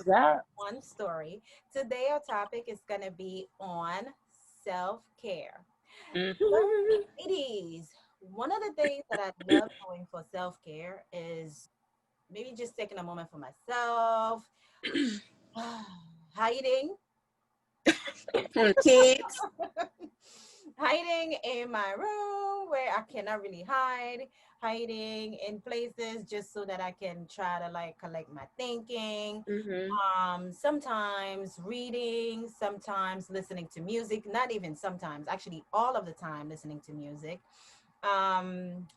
Yeah. one story. Today, our topic is going to be on self-care. Mhm. Ladies, one of the things that I love doing for self-care is maybe just taking a moment for myself, hiding, From the kids. hiding in my room where I cannot really hide, hiding in places just so that I can try to like collect my thinking. Mhm. Sometimes reading, sometimes listening to music, not even sometimes, actually all of the time listening to music.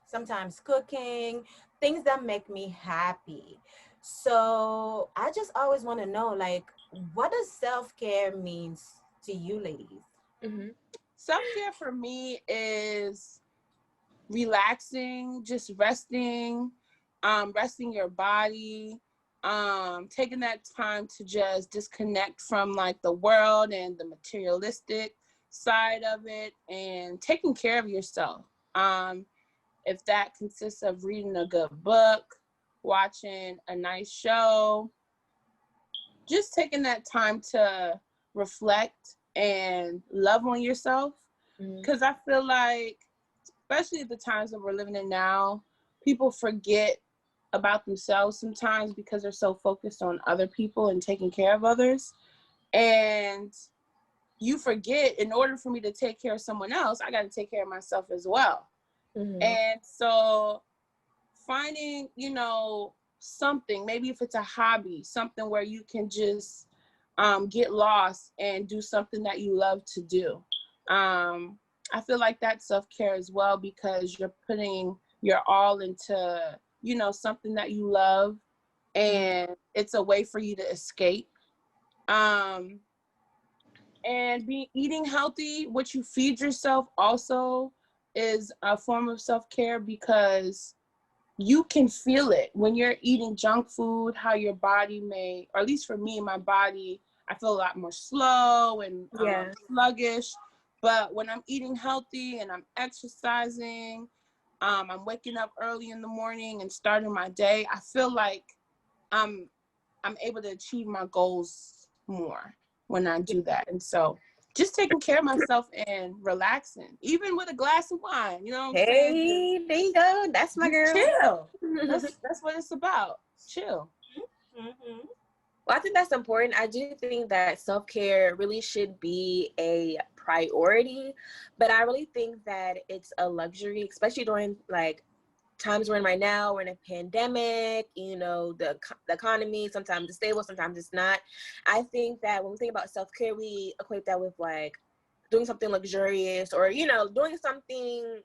Sometimes cooking, things that make me happy. So I just always want to know, like, what does self-care means to you ladies? Mhm. Self-care for me is relaxing, just resting, resting your body, taking that time to just disconnect from like the world and the materialistic side of it and taking care of yourself. If that consists of reading a good book, watching a nice show, just taking that time to reflect and love on yourself. Mhm. Because I feel like, especially at the times that we're living in now, people forget about themselves sometimes because they're so focused on other people and taking care of others. And you forget, in order for me to take care of someone else, I got to take care of myself as well. Mhm. And so finding, something, maybe if it's a hobby, something where you can just get lost and do something that you love to do. Um, I feel like that's self-care as well because you're putting your all into, something that you love, and it's a way for you to escape. Um, and eating healthy, what you feed yourself also is a form of self-care because you can feel it when you're eating junk food, how your body may, or at least for me, my body, I feel a lot more slow and Yeah. sluggish. But when I'm eating healthy and I'm exercising, I'm waking up early in the morning and starting my day, I feel like I'm I'm able to achieve my goals more when I do that. And so just taking care of myself and relaxing, even with a glass of wine, you know what I'm saying? Hey, there you go. That's my Just girl. chill. Well, That's what it's about. Chill. Mm-hmm. I think that's important. I do think that self-care really should be a priority, but I really think that it's a luxury, especially during like times we're in right now. We're in a pandemic, the economy, sometimes it's stable, sometimes it's not. I think that when we think about self-care, we equate that with like doing something luxurious or doing something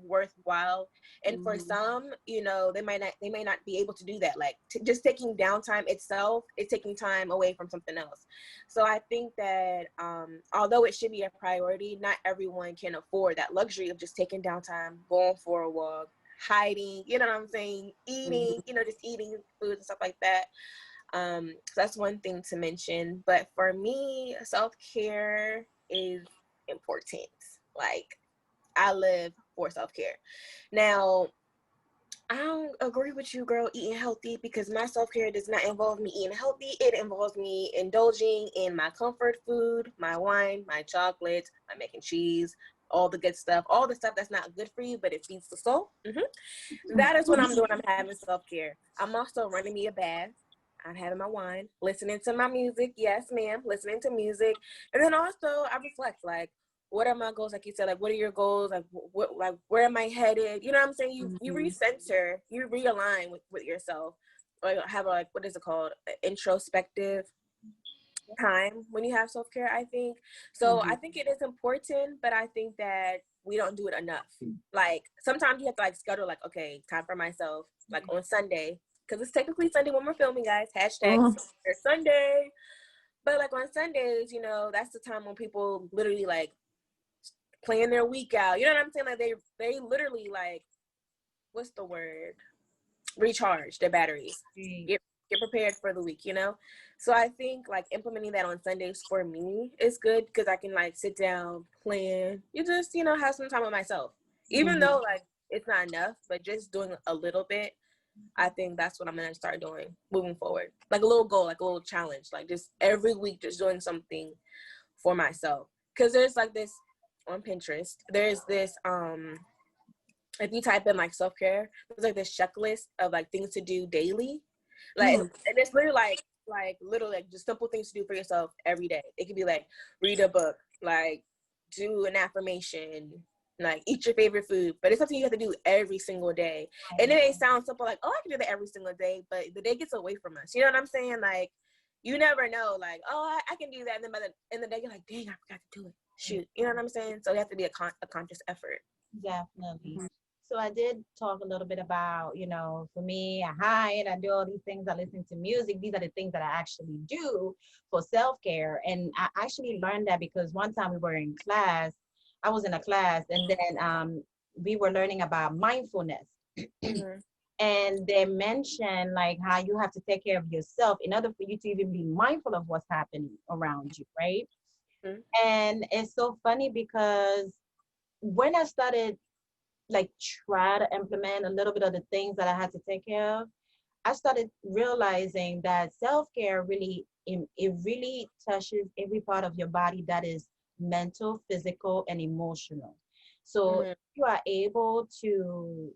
worthwhile. And for Mm-hmm. some, they may not be able to do that. Like just taking downtime itself is taking time away from something else. So I think that although it should be a priority, not everyone can afford that luxury of just taking downtime, going for a walk, hiding, you know what I'm saying, eating, just eating food and stuff like that. So that's one thing to mention. But for me, self-care is important. Like I live for self-care. Now, I don't agree with you, girl, eating healthy, because my self-care does not involve me eating healthy. It involves me indulging in my comfort food, my wine, my chocolate, my mac and cheese, all the good stuff, all the stuff that's not good for you, but it feeds the soul. That is what I'm doing. I'm having self-care. I'm also running me a bath. I'm having my wine, listening to my music. Yes, ma'am, listening to music. And then also I reflect, like, what are my goals? Like you said, like, what are your goals? Like, like, where am I headed? You know what I'm saying? You Mm-hmm. recenter, you realign with yourself. Or have a, like, what is it called? Introspective time when you have self-care, I think. So Mm-hmm. I think it is important, but I think that we don't do it enough. Like sometimes you have to like schedule, like, okay, time for myself, like on Sunday, because it's technically Sunday when we're filming, guys. Hashtag Sunday. But like on Sundays, that's the time when people literally like plan their week out. You know what I'm saying? Like they literally like, what's the word? Recharge their batteries, Right. get prepared for the week. So I think like implementing that on Sundays for me is good because I can like sit down, plan, you just have some time with myself, even Mm-hmm. though like it's not enough, but just doing a little bit I think that's what I'm gonna start doing moving forward. Like a little goal, like a little challenge, like just every week, just doing something for myself. Cause there's like this on Pinterest. There's this if you type in like self care, there's like this checklist of like things to do daily, like and it's literally like little like just simple things to do for yourself every day. It could be like read a book, like do an affirmation, like eat your favorite food, but it's something you have to do every single day. And it may sound simple, like, oh, I can do that every single day, but the day gets away from us. You know what I'm saying? Like, you never know, like, oh, I can do that, and then by the end of the day, you're like, dang, I forgot to do it. Shoot, you know what I'm saying? So it has to be a conscious effort. Definitely. So I did talk a little bit about, for me, I hide, I do all these things, I listen to music. These are the things that I actually do for self-care. And I actually learned that because one time we were in class, I was in a class, and then we were learning about mindfulness. And they mentioned like how you have to take care of yourself in order for you to even be mindful of what's happening around you, right? And it's so funny because when I started like try to implement a little bit of the things that I had to take care of, I started realizing that self-care really it really touches every part of your body that is mental, physical, and emotional. So if you are able to,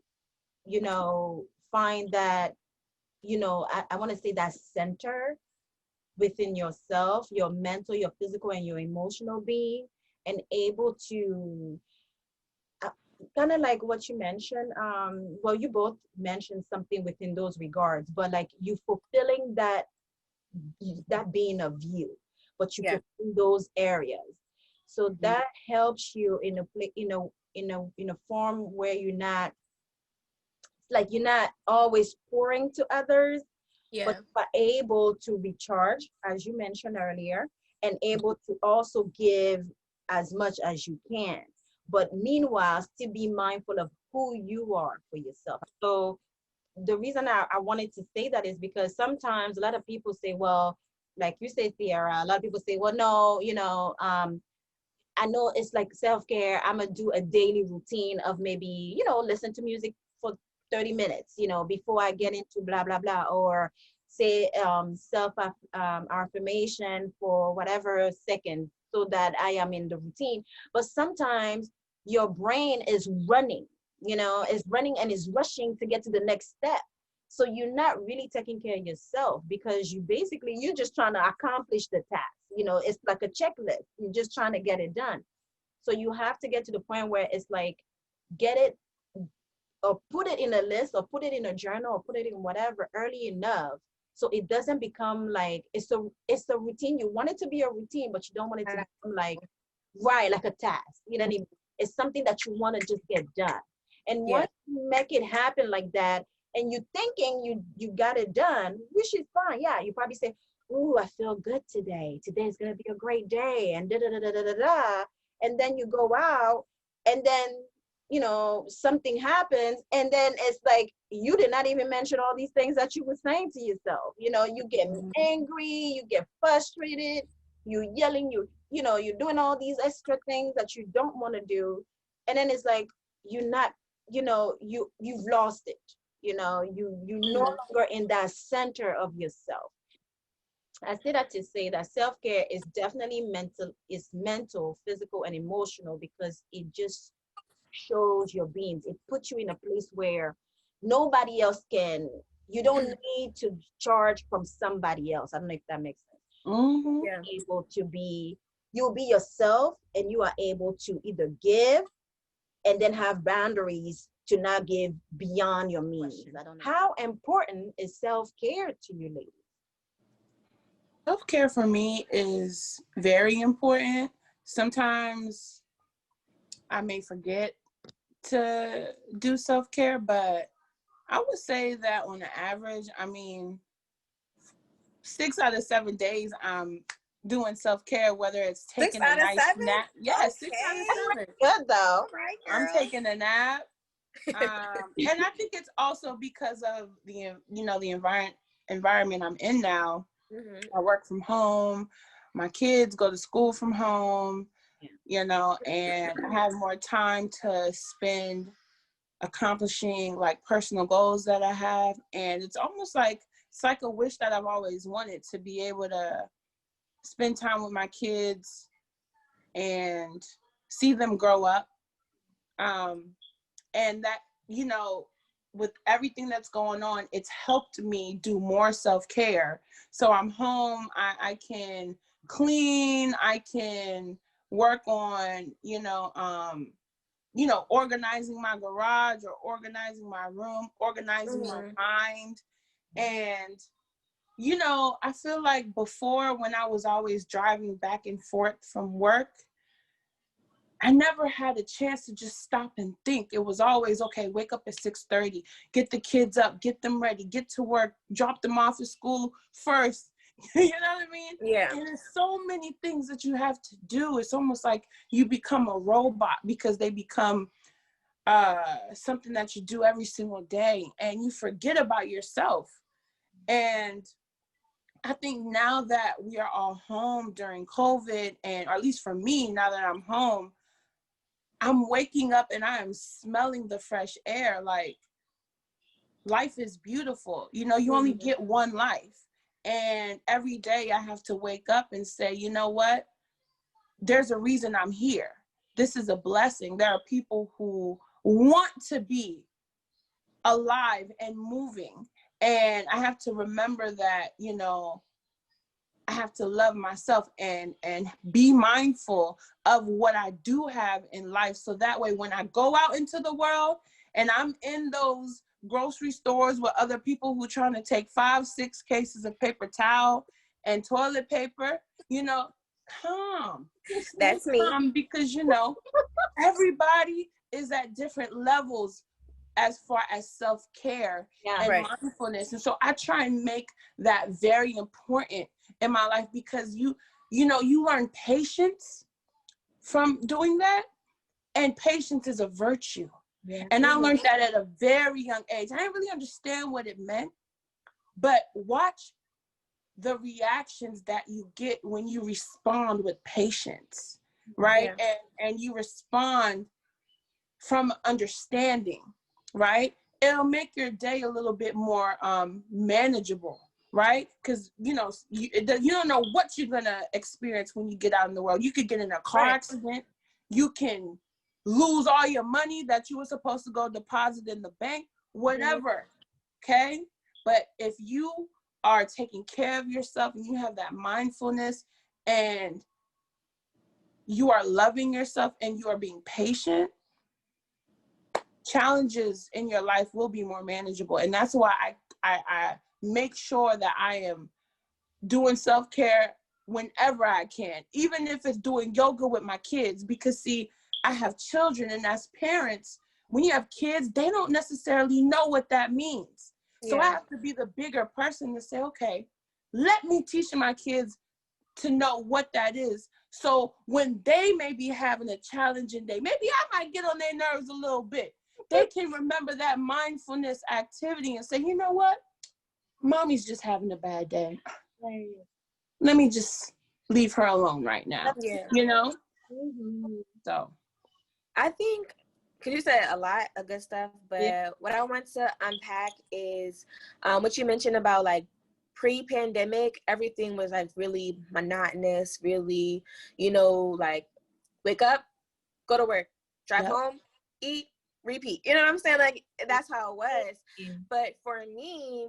find that, I want to say that center within yourself, your mental, your physical, and your emotional being, and able to kind of like what you mentioned, well, you both mentioned something within those regards, but like you fulfilling that being of you, but you fulfill those areas, so that helps you in a form where you're not always pouring to others, but you are able to recharge, as you mentioned earlier, and able to also give as much as you can, but meanwhile still be mindful of who you are for yourself. So the reason I wanted to say that is because sometimes a lot of people say, well, like you say, Sierra, a lot of people say, well, no, I know it's like self-care. I'm gonna do a daily routine of maybe, listen to music for 30 minutes, before I get into blah, blah, blah, or say self affirmation for whatever second so that I am in the routine. But sometimes your brain is running, is running and is rushing to get to the next step. So you're not really taking care of yourself because you're just trying to accomplish the task. It's like a checklist. You're just trying to get it done. So you have to get to the point where it's like, get it or put it in a list or put it in a journal or put it in whatever early enough. So it doesn't become like, it's a routine. You want it to be a routine, but you don't want it to become like, right, like a task. You know what I mean? It's something that you want to just get done. And once you make it happen like that, and you thinking you got it done, which is fine. Yeah, you probably say, "Ooh, I feel good today. Today's gonna be a great day," and da da da da da da da. And then you go out, and then something happens, and then it's like you did not even mention all these things that you were saying to yourself. You get angry, you get frustrated, you yelling, you're doing all these extra things that you don't want to do, and then it's like you're not, you've lost it. You no longer in that center of yourself. I say that to say that self-care is definitely mental, physical, and emotional, because it just shows your beings. It puts you in a place where nobody else can. You don't need to charge from somebody else. I don't know if that makes sense. You're able to be, you'll be yourself, and you are able to either give and then have boundaries to not give beyond your means. How important is self-care to you, ladies? Self-care for me is very important. Sometimes I may forget to do self-care, but I would say that on the average, 6 out of 7 days I'm doing self-care, whether it's taking a nice nap. Yes, okay. 6 out of 7. Good though. Right, I'm taking a nap. And I think it's also because of the environment I'm in now. I work from home. My kids go to school from home, and I have more time to spend accomplishing like personal goals that I have. And it's almost like, it's like a wish that I've always wanted, to be able to spend time with my kids and see them grow up. And that, you know, with everything that's going on, it's helped me do more self-care. So I'm home, I can clean, I can work on, organizing my garage or organizing my room, organizing my mind. And, I feel like before, when I was always driving back and forth from work, I never had a chance to just stop and think. It was always, okay, wake up at 6:30, get the kids up, get them ready, get to work, drop them off at school first. You know what I mean? Yeah. And there's so many things that you have to do. It's almost like you become a robot, because they become something that you do every single day, and you forget about yourself. And I think now that we are all home during COVID, and or at least for me, now that I'm home, I'm waking up and I am smelling the fresh air. Like, life is beautiful. You only get one life. And every day I have to wake up and say, you know what? There's a reason I'm here. This is a blessing. There are people who want to be alive and moving. And I have to remember that, I have to love myself and be mindful of what I do have in life. So that way, when I go out into the world and I'm in those grocery stores with other people who are trying to take 5-6 cases of paper towel and toilet paper, calm. That's me. Calm, because, everybody is at different levels as far as self-care and mindfulness. And so I try and make that very important in my life, because you learn patience from doing that. And patience is a virtue. Yeah. And I learned that at a very young age. I didn't really understand what it meant, but watch the reactions that you get when you respond with patience, right? Yeah. And you respond from understanding, right? It'll make your day a little bit more manageable, right? Because you don't know what you're gonna experience when you get out in the world. You could get in a car accident. You can lose all your money that you were supposed to go deposit in the bank, whatever. Okay, but if you are taking care of yourself and you have that mindfulness and you are loving yourself and you are being patient, challenges in your life will be more manageable. And that's why I make sure that I am doing self-care whenever I can, even if it's doing yoga with my kids, because see, I have children, and as parents, when you have kids, they don't necessarily know what that means. So I have to be the bigger person to say, okay, let me teach my kids to know what that is. So when they may be having a challenging day, maybe I might get on their nerves a little bit, they can remember that mindfulness activity and say, you know what? Mommy's just having a bad day. Let me just leave her alone right now. Yeah. So I think, because you said a lot of good stuff, but what I want to unpack is what you mentioned about like pre-pandemic, everything was like really monotonous, really, like wake up, go to work, drive home, eat, repeat. You know what I'm saying? Like, that's how it was. But for me,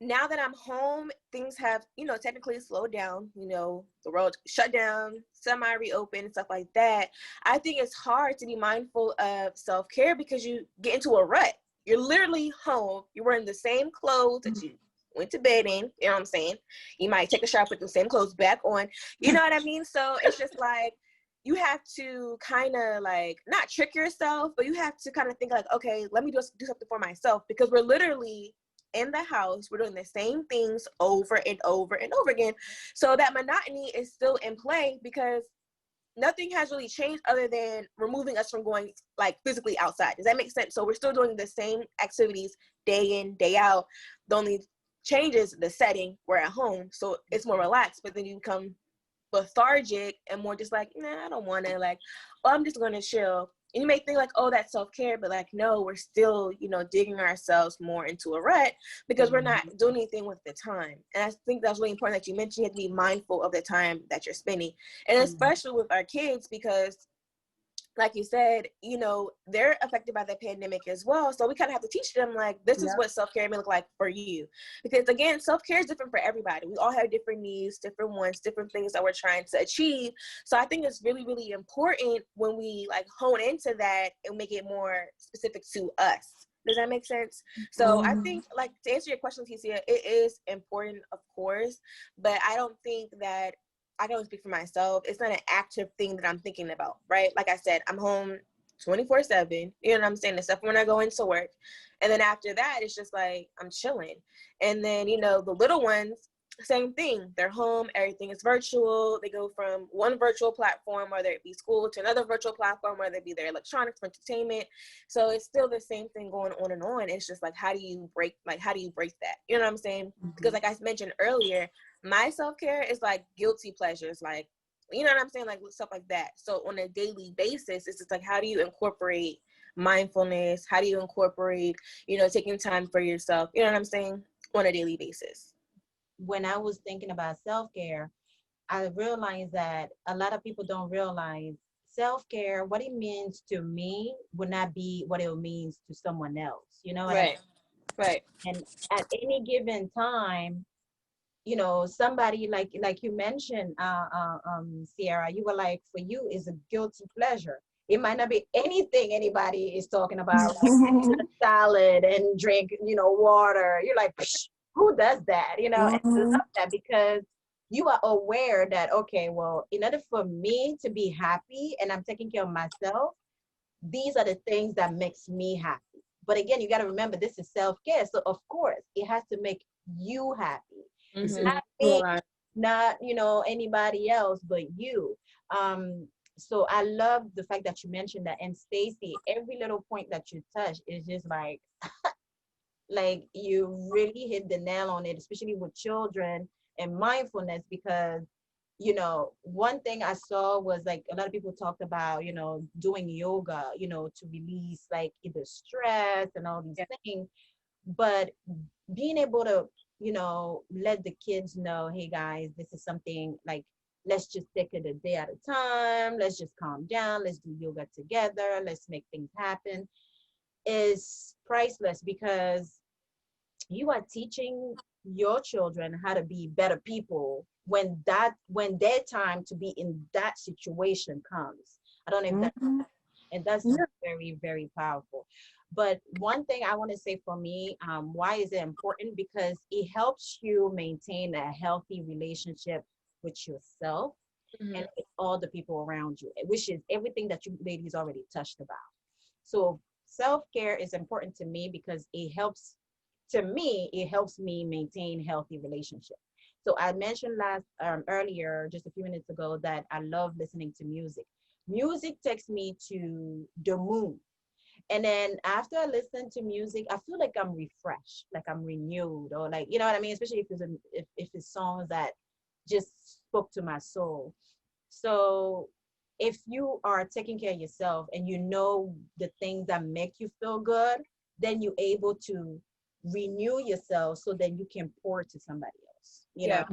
now that I'm home, things have, technically slowed down. The world shut down, semi-reopened, stuff like that. I think it's hard to be mindful of self-care because you get into a rut. You're literally home. You're wearing the same clothes that you went to bed in. You know what I'm saying? You might take a shower, put the same clothes back on. You know what I mean? So it's just like, you have to kind of like, not trick yourself, but you have to kind of think like, okay, let me do something for myself, because we're literally in the house, we're doing the same things over and over and over again. So that monotony is still in play because nothing has really changed other than removing us from going like physically outside. Does that make sense? So we're still doing the same activities day in, day out. The only change is the setting. We're at home, so it's more relaxed, but then you become lethargic and more just like, nah, I don't want to, like, well, I'm just going to chill. And you may think like, oh, that's self-care, but like, no, we're still, you know, digging ourselves more into a rut because we're not doing anything with the time. And I think that's really important that you mentioned you have to be mindful of the time that you're spending. And especially with our kids, because like you said, you know, they're affected by the pandemic as well. So we kind of have to teach them, like, this is what self-care may look like for you. Because again, self-care is different for everybody. We all have different needs, different wants, different things that we're trying to achieve. So I think it's really, really important when we like hone into that and make it more specific to us. Does that make sense? So I think, like, to answer your question, Ticia, it is important, of course, but I don't think that I can only speak for myself. It's not an active thing that I'm thinking about, right? Like I said, I'm home 24/7, you know what I'm saying? Except when I go into work. And then after that, it's just like, I'm chilling. And then, you know, the little ones, same thing. They're home, everything is virtual. They go from one virtual platform, whether it be school, to another virtual platform, whether it be their electronics for entertainment. So it's still the same thing going on and on. It's just like, how do you break that? You know what I'm saying? Because like I mentioned earlier, my self-care is like guilty pleasures, like, you know what I'm saying? Like stuff like that. So on a daily basis, it's just like, how do you incorporate mindfulness? How do you incorporate, you know, taking time for yourself? You know what I'm saying? On a daily basis. When I was thinking about self-care, I realized that a lot of people don't realize self-care, what it means to me would not be what it means to someone else. You know what I mean? Right. And at any given time, you know, somebody like you mentioned, Sierra, you were like, for you is a guilty pleasure. It might not be anything anybody is talking about, like salad and drink, you know, water. You're like, psh, who does that? You know, and I love that because you are aware that, okay, well, in order for me to be happy and I'm taking care of myself, these are the things that makes me happy. But again, you got to remember this is self-care. So of course it has to make you happy. Not me, not, you know, anybody else but you. So I love the fact that you mentioned that. And Stacy, every little point that you touch is just like you really hit the nail on it, especially with children and mindfulness, because you know, one thing I saw was like a lot of people talked about, you know, doing yoga, you know, to release like either stress and all these things. But being able to, you know, let the kids know, hey guys, this is something like, let's just take it a day at a time. Let's just calm down. Let's do yoga together. Let's make things happen, is priceless, because you are teaching your children how to be better people when their time to be in that situation comes. I don't know if that, and that's very, very powerful. But one thing I want to say for me, why is it important? Because it helps you maintain a healthy relationship with yourself and with all the people around you, which is everything that you ladies already touched about. So self-care is important to me because it helps me maintain healthy relationships. So I mentioned earlier, just a few minutes ago, that I love listening to music. Music takes me to the moon. And then after I listen to music, I feel like I'm refreshed, like I'm renewed, or like, you know what I mean? Especially if it's songs that just spoke to my soul. So if you are taking care of yourself and you know the things that make you feel good, then you're able to renew yourself so that you can pour to somebody else. You know,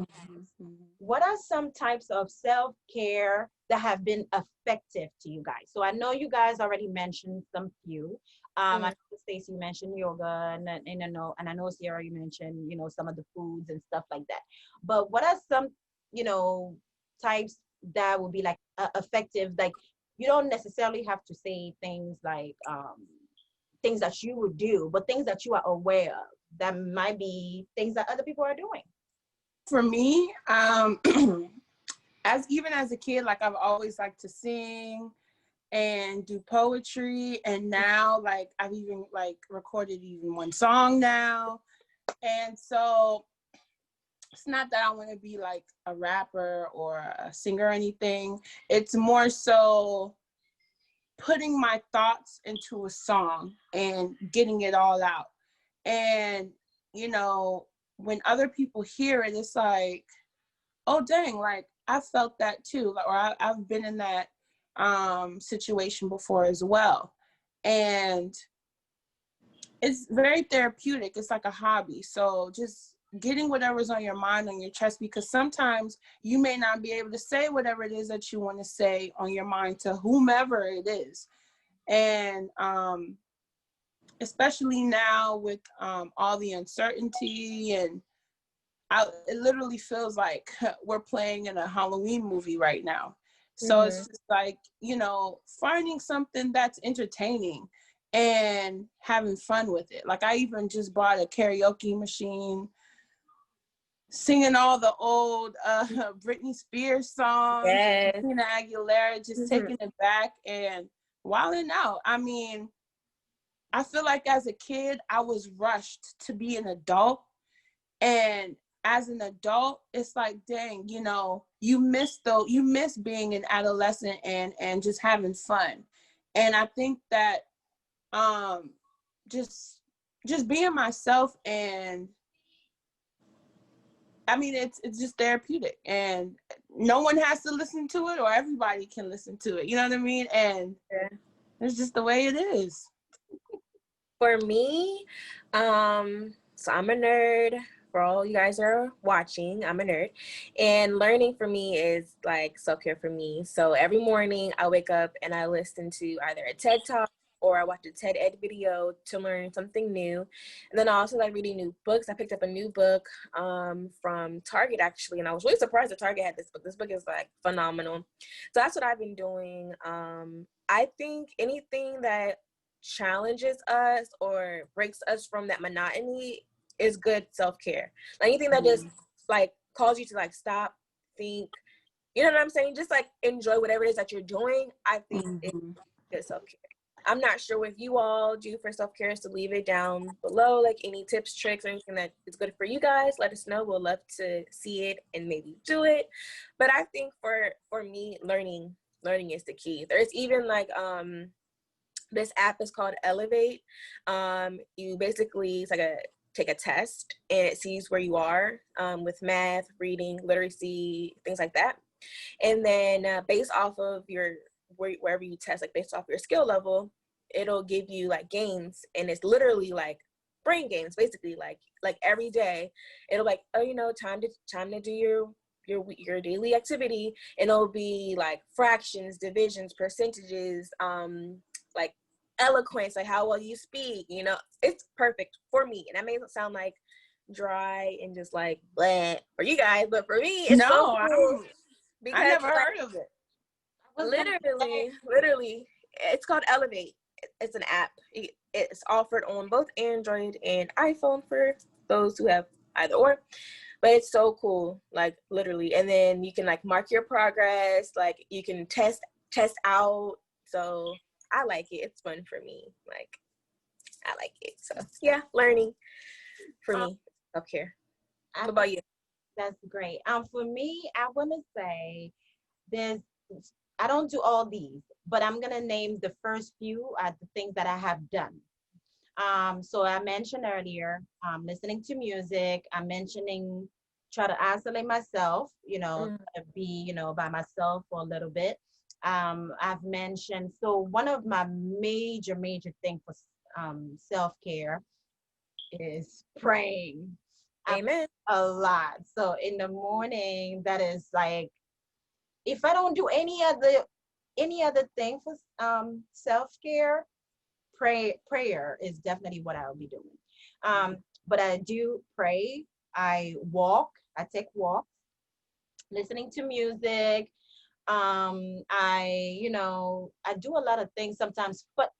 what are some types of self-care that have been effective to you guys? So I know you guys already mentioned some few. I know Stacey mentioned yoga, and I know Sierra, you mentioned, you know, some of the foods and stuff like that. But what are some, you know, types that would be like effective? Like, you don't necessarily have to say things like things that you would do, but things that you are aware of that might be things that other people are doing. For me, as even as a kid, like I've always liked to sing and do poetry, and now like I've even like recorded even one song now. And so it's not that I want to be like a rapper or a singer or anything. It's more so putting my thoughts into a song and getting it all out. And, you know, when other people hear it, it's like, oh, dang, like I felt that too. Like, or I've been in that situation before as well. And it's very therapeutic. It's like a hobby. So just getting whatever's on your mind, on your chest, because sometimes you may not be able to say whatever it is that you want to say on your mind to whomever it is. And especially now with all the uncertainty, and it literally feels like we're playing in a Halloween movie right now. So it's just like, you know, finding something that's entertaining and having fun with it. Like I even just bought a karaoke machine, singing all the old Britney Spears songs, Yes. Christina Aguilera, just taking it back and wilding out. I mean, I feel like as a kid, I was rushed to be an adult. And as an adult, it's like, dang, you know, you miss being an adolescent and just having fun. And I think that um just being myself, and I mean it's just therapeutic, and no one has to listen to it, or everybody can listen to it. You know what I mean? And it's just the way it is. For me, so I'm a nerd. For all you guys are watching, I'm a nerd. And learning for me is like self-care for me. So every morning I wake up and I listen to either a TED Talk or I watch a TED Ed video to learn something new. And then I also like reading new books. I picked up a new book from Target actually, and I was really surprised that Target had this book. This book is like phenomenal. So that's what I've been doing. I think anything that challenges us or breaks us from that monotony is good self-care. Like anything that just like calls you to like stop, think, you know what I'm saying? Just like enjoy whatever it is that you're doing. I think it's good self-care. I'm not sure what you all do for self-care, so leave it down below. Like any tips, tricks, or anything that is good for you guys, let us know. We'll love to see it and maybe do it. But I think for me, learning is the key. There's even like this app is called Elevate. You basically, it's like take a test and it sees where you are with math, reading, literacy, things like that. And then based off of your wherever you test, like based off your skill level, it'll give you like games, and it's literally like brain games, basically. Like every day, it'll like, oh, you know, time to do your daily activity, and it'll be like fractions, divisions, percentages, like eloquence, like how well you speak. You know, it's perfect for me, and that may sound like dry and just like bleh for you guys, but for me, it's so cool. I never heard of it. Literally, it's called Elevate. It's an app. It's offered on both Android and iPhone for those who have either or. But it's so cool, like literally. And then you can like mark your progress. Like you can test out. So I like it. It's fun for me. Like I like it. So yeah, learning for me. Self-care. What about you? That's great. For me, I want to say I don't do all these, but I'm gonna name the first few the things that I have done. So I mentioned earlier, listening to music. I'm mentioning try to isolate myself, to be, by myself for a little bit. I've mentioned, so one of my major thing for self-care is praying. Amen. A lot. So in the morning, that is like, if I don't do any other thing for self-care, prayer is definitely what I'll be doing. But I do pray. I take walks, listening to music. I do a lot of things sometimes, but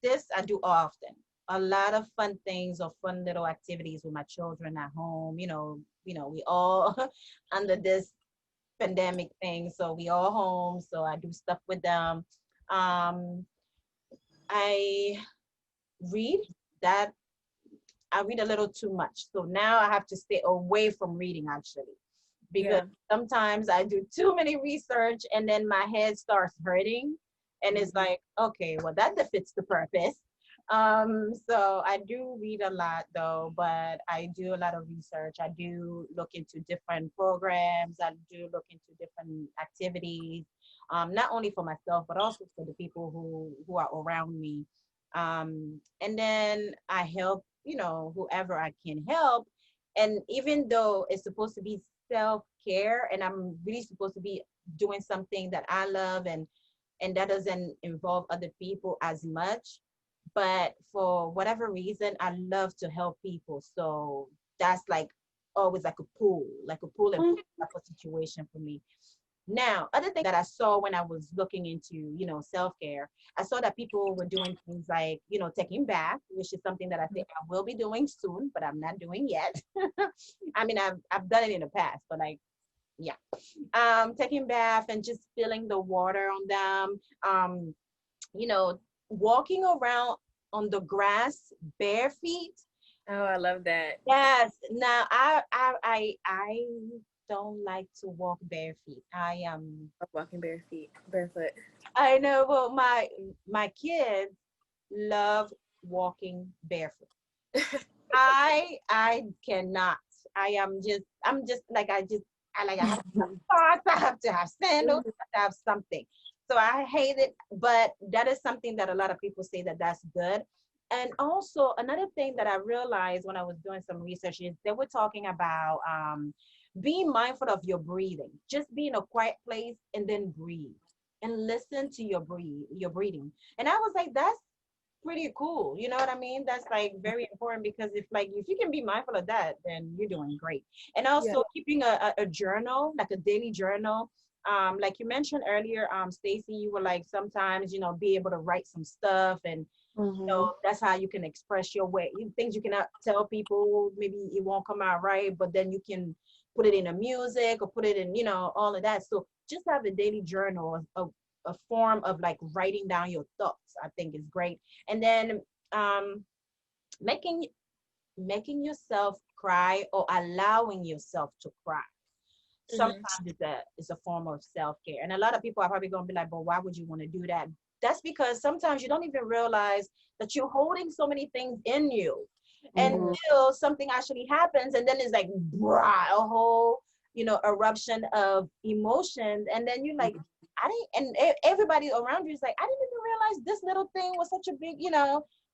this I do often. A lot of fun things or fun little activities with my children at home. We all under this pandemic thing, so we all home. So I do stuff with them. I read that I read a little too much. So now I have to stay away from reading actually. Because sometimes I do too many research and then my head starts hurting. And it's like, okay, well that defeats the purpose. So I do read a lot though, but I do a lot of research. I do look into different programs. I do look into different activities. not only for myself, but also for the people who are around me. And then I help, whoever I can help. And even though it's supposed to be self-care and I'm really supposed to be doing something that I love and that doesn't involve other people as much, but for whatever reason I love to help people. So that's like always like a pull and pull type of situation for me. Now, other thing that I saw when I was looking into, self-care, I saw that people were doing things like, taking bath, which is something that I think I will be doing soon, but I'm not doing yet. I mean, I've done it in the past, but like, yeah. Taking bath and just feeling the water on them. You know, walking around on the grass bare feet. Oh, I love that. Yes. Now, I don't like to walk bare feet. I am. Walking barefoot. I know. Well, my kids love walking barefoot. I cannot. I'm just like I have to have socks, I have to have sandals, I have to have something. So I hate it, but that is something that a lot of people say that that's good. And also another thing that I realized when I was doing some research is they were talking about being mindful of your breathing. Just be in a quiet place and then breathe and listen to your breathing. And I was like, that's pretty cool. You know what I mean? That's like very important because if you can be mindful of that, then you're doing great. And also keeping a journal, like a daily journal. Like you mentioned earlier, Stacy, you were like sometimes, be able to write some stuff and that's how you can express your way. Things you cannot tell people, maybe it won't come out right, but then you can put it in a music or put it in, all of that. So just have a daily journal, a form of like writing down your thoughts, I think is great. And then making yourself cry or allowing yourself to cry. Sometimes it's a form of self-care. And a lot of people are probably gonna be like, but why would you want to do that? That's because sometimes you don't even realize that you're holding so many things in you until something actually happens, and then it's like a whole eruption of emotions, and then you're like, I didn't, and everybody around you is like, I didn't even realize this little thing was such a big,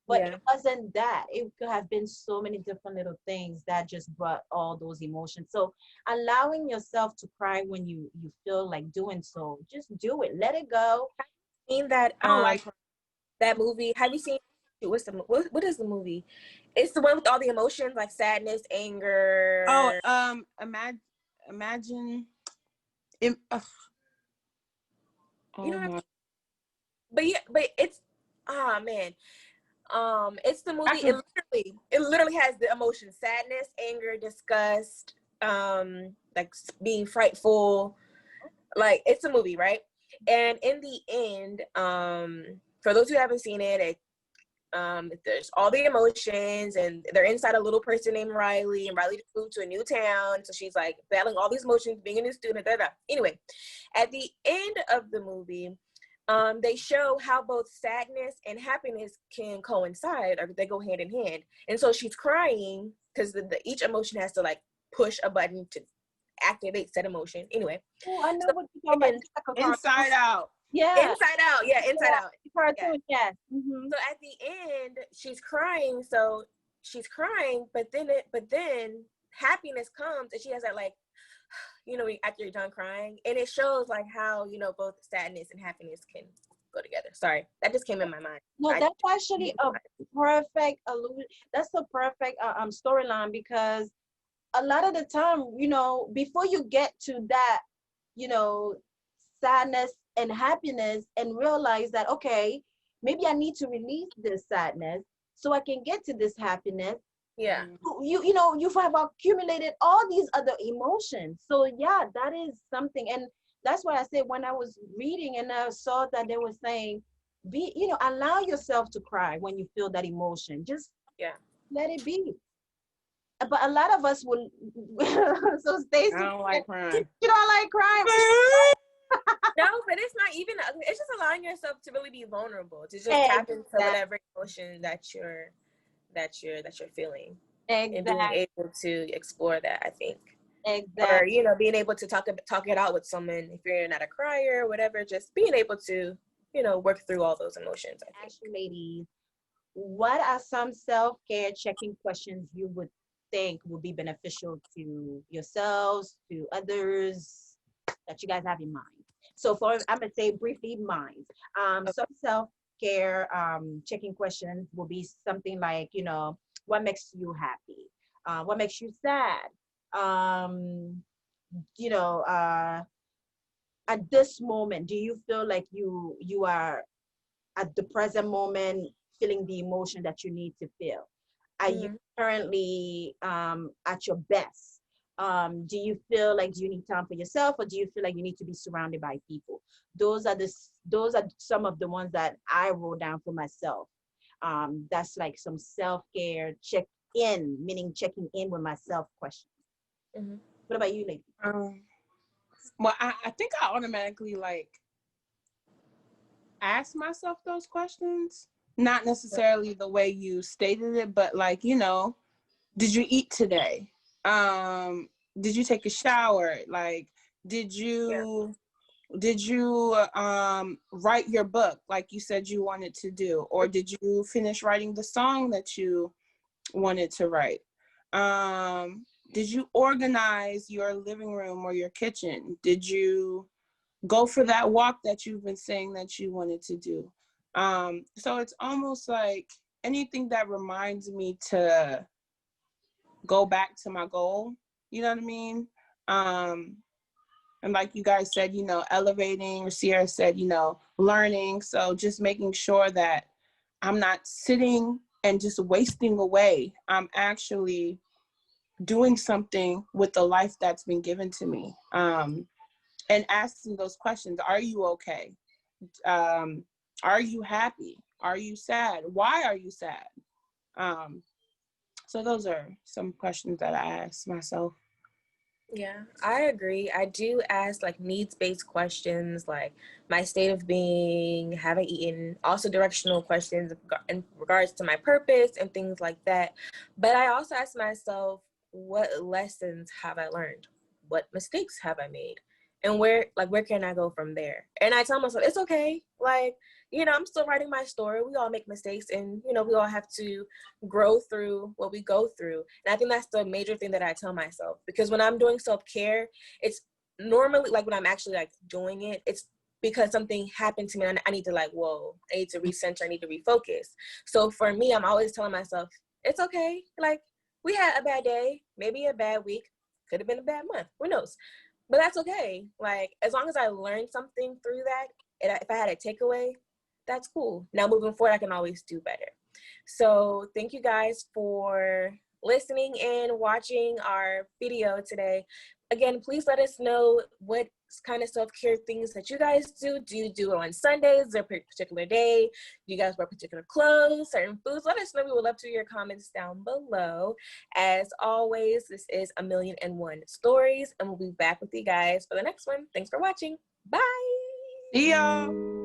but it wasn't that. It could have been so many different little things that just brought all those emotions. So allowing yourself to cry when you feel like doing so, just do it. Let it go. Seen that I don't like that movie? Have you seen what is the movie? It's the one with all the emotions like sadness, anger. Oh, imagine. You know, My. but it's man. It's the movie. It literally has the emotions: sadness, anger, disgust, like being frightful. Like it's a movie, right? And in the end, for those who haven't seen it, there's all the emotions, and they're inside a little person named Riley, and Riley just moved to a new town, so she's like battling all these emotions, being a new student. Anyway, at the end of the movie, they show how both sadness and happiness can coincide, or they go hand in hand. And so she's crying because each emotion has to like push a button to activate said emotion. Anyway, I know what you're talking about. Inside Out. Yeah. Inside Out. Yeah, Inside Out. Cartoon, yes. So at the end, she's crying. So she's crying, but then happiness comes, and she has that like, after you're done crying, and it shows like how both sadness and happiness can go together. Sorry, that just came in my mind. No, that's actually a perfect allusion. That's a perfect storyline, because a lot of the time, before you get to that, sadness and happiness, and realize that, okay, maybe I need to release this sadness so I can get to this happiness. Yeah. You have accumulated all these other emotions. So yeah, that is something. And that's why I said, when I was reading and I saw that they were saying, allow yourself to cry when you feel that emotion. Just let it be. But a lot of us will. So Stacey, I don't like crying. You don't like crying. No, but it's not even. It's just allowing yourself to really be vulnerable, to just tap into whatever emotion that you're feeling, and being able to explore that. I think. or Exactly. being able to talk it out with someone if you're not a crier or whatever. Just being able to work through all those emotions, I think. Ask you ladies, what are some self-care check-in questions you would think would be beneficial to yourselves, to others, that you guys have in mind? So I'm gonna say briefly mine. Some self-care check-in questions will be something like, what makes you happy? What makes you sad? Um, you know, uh, at this moment, do you feel like you are at the present moment feeling the emotion that you need to feel? Are you Mm-hmm. currently at your best? Do you feel like you need time for yourself, or do you feel like you need to be surrounded by people? Those are some of the ones that I wrote down for myself. That's like some self-care check in, meaning checking in with myself question. Mm-hmm. What about you, lady? Well, I think I automatically like ask myself those questions. Not necessarily the way you stated it, but like, did you eat today? Did you take a shower? Like, did Yeah. you did you write your book like you said you wanted to do? Or did you finish writing the song that you wanted to write? Did you organize your living room or your kitchen? Did you go for that walk that you've been saying that you wanted to do? So it's almost like anything that reminds me to go back to my goal, you know what I mean? And like you guys said, elevating, or Sierra said, learning. So just making sure that I'm not sitting and just wasting away. I'm actually doing something with the life that's been given to me. And asking those questions. Are you okay? Um, are you happy? Are you sad? Why are you sad? Um, so those are some questions that I ask myself. Yeah, I agree. I do ask like needs-based questions, like my state of being, have I eaten, also directional questions in regards to my purpose and things like that. But I also ask myself, what lessons have I learned? What mistakes have I made? And where can I go from there? And I tell myself, it's okay. Like, I'm still writing my story. We all make mistakes, and, we all have to grow through what we go through. And I think that's the major thing that I tell myself, because when I'm doing self-care, it's normally like when I'm actually like doing it, it's because something happened to me and I need to like, whoa, I need to recenter, I need to refocus. So for me, I'm always telling myself, it's okay. Like, we had a bad day, maybe a bad week, could have been a bad month, who knows? But that's okay. Like, as long as I learned something through that, and if I had a takeaway, that's cool. Now moving forward, I can always do better. So thank you guys for listening and watching our video today. Again, please let us know what kind of self-care things that you guys do. Do you do it on Sundays? Is there a particular day? Do you guys wear particular clothes, certain foods? Let us know. We would love to hear your comments down below. As always, this is 1,000,001 Stories, and we'll be back with you guys for the next one. Thanks for watching. Bye. See y'all.